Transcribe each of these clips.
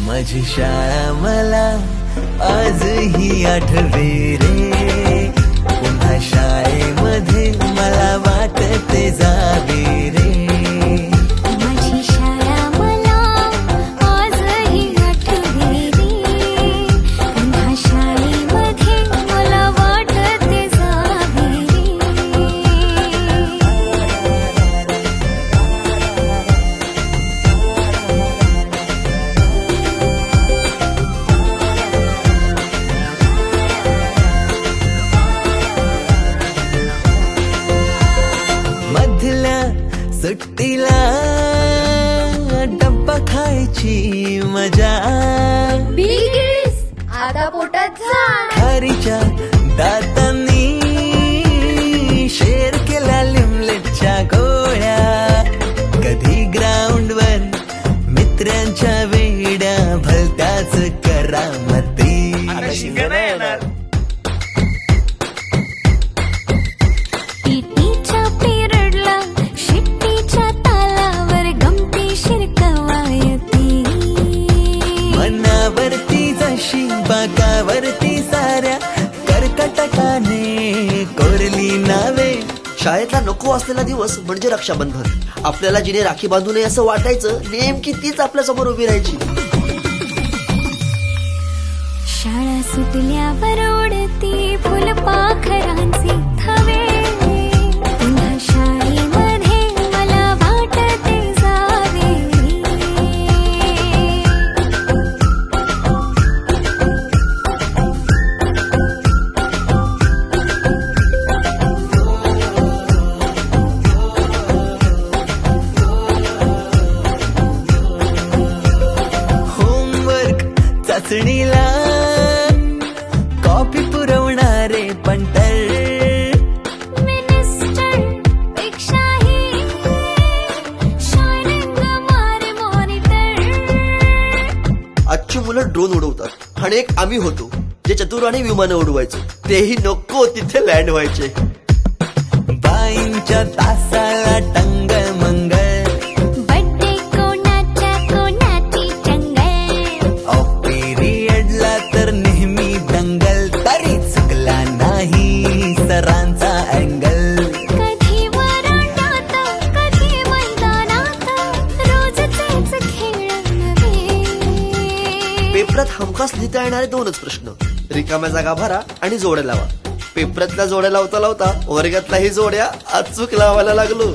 माझी शाळा मला आजही आठवे रे, पुन्हा शाळेमध्ये मला वाटते जावे रे. माझी शाळा मला आजही आठवे रे, पुन्हा शाळेमध्ये मला वाटते जावे रे. मधल्या सुट्टीला डब्बा खायची मजा, बिगिस आता पोटात झाड. खारीच्या दातांनी शेर केला लिमलेटच्या गोळ्या. कधी ग्राउंडवर मित्रांच्या वेड्या भलत्याच करामती. पीटीच्या पिरियडला शिट्टीच्या तालावर गमतीशीर कवायती. मनावरती जशी बाकावरती साऱ्या कर्कटकाने कोरली नावे. शाळेतला नको असलेला दिवस म्हणजे रक्षाबंधन. आपल्याला जिने राखी बांधू नये असं वाटायचं, नेमकी तीच आपल्या समोर उभी राहायची. शाळा सुटल्यावर उडती फुलपाखरांचे थवे, पुन्हा शाळेमध्ये मला वाटते जावे रे. होमवर्क चाचणीला कॉपी पुरवणारे पंटर. मिनिस्टर पेक्षाही शायनिंग मारे मॉनिटर. आजची मुलं ड्रोन उडवतात आणि एक आम्ही होतो जे चतुराने विमानं उडवायचो. तेही नको तिथे लँड व्हायचे. बाईंच्या तासाला टंगळ मंगळ, बड्डे कोणाच्या कोणाची चंगल. ऑफ पिरियडला तर नेहमी दंगल. तरी चुकला नाही सरांचा अँगल. कधी वरांड्यात कधी मैदानात रोजचेच खेळ नव्हे. पेपरात हमखास लिहिता येणारे दोनच प्रश्न, रिकाम्या जागा भरा आणि जोड्या लावा. पेपरातल्या जोड्या लावता लावता वर्गातल्याही जोड्या अचूक लावायला लागलो.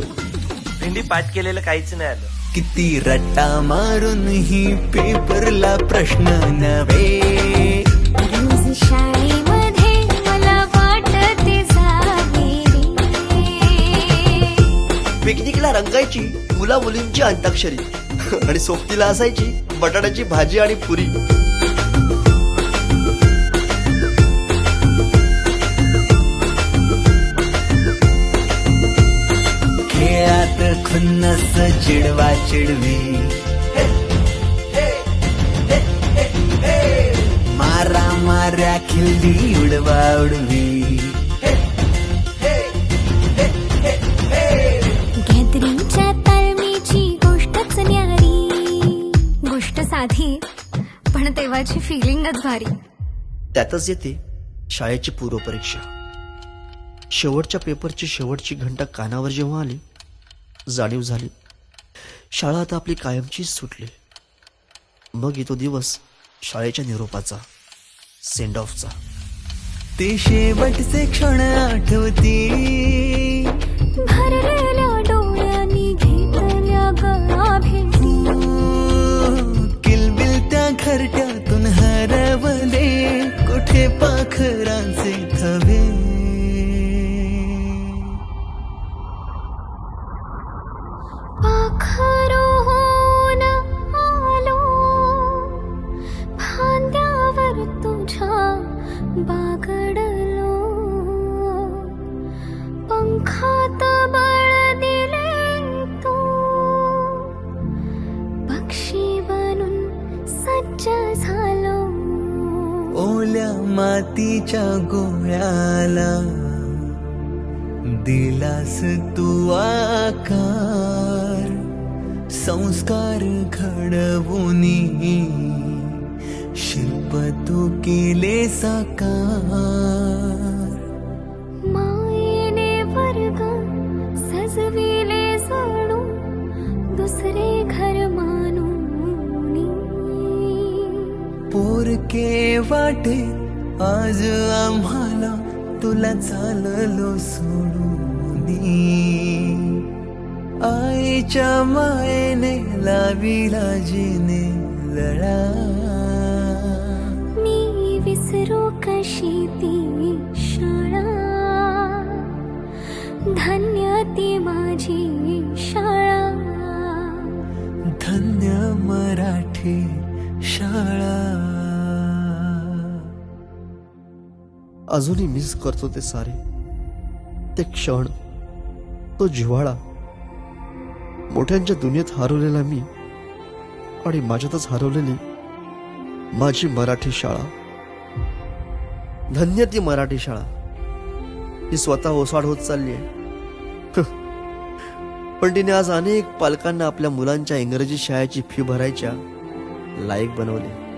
भेंडी पाठ केलेलं काहीच नाही आलं. किती रट्टा मारून ही पेपरला प्रश्न नव्हे. रोज शाळेमध्ये मला वाटते जावे रे. पिकनिकला रंगायची मुला मुलींची अंताक्षरी आणि सोबतीला असायची बटाट्याची भाजी आणि पुरी. खेळात खुन्नस चिडवा चिडवी, मारा माऱ्या खिल्ली उडवा उडवी. गॅदरिंगच्या तालमीची गोष्टच न्यारी. गोष्ट साधी पण तेव्हाची फिलिंगच भारी. त्यातच येते शाळेची पूर्वपरीक्षा. शेवटच्या पेपरची शेवटची घंटा कानावर जेव्हा आली, जाणीव झाली शाळा आता आपली कायमचीच सुटली. मग येतो दिवस शाळेच्या निरोपाचा, सेंड ऑफचा. ते शेवटचे क्षण आठवती, भरलेल्या डोळ्यांनी घेतल्या गळा भेटी. किलबिल त्या घरट्यातून हरवले कुठे पाखरांचे थवे. पाखरोहून आलो फांद्यावर तुझ्या बागडलो. पंखात बळ दिले तू, पक्षी बनून सज्ज झालो. ओल्या मातीच्या गोळ्याला दिलास तू आकार, संस्कार घडवूनी स्वप्न तू केले साकार. मायेने वर्ग सजविले जणू दुसरे घर मानूनी. पोरके वाटे आज आम्हाला तुला चाललो सोडूनी. आईच्या मायेने लाविला जिने लळा. मी विसरू कशी ती शाळा. धन्य ती माझी शाळा. धन्य मराठी शाळा. अजूनही मिस करतो ते सारे, ते क्षण, तो जिव्हाळा. मोठ्यांच्या दुनियेत हरवलेला मी आणि माझ्यातच हरवलेली माझी मराठी शाळा. धन्य ती मराठी शाळा. ती स्वतः ओसाड होत चालली आहे, पण तिने आज अनेक पालकांना आपल्या मुलांच्या इंग्रजी शाळेची फी भरायच्या लायक बनवले.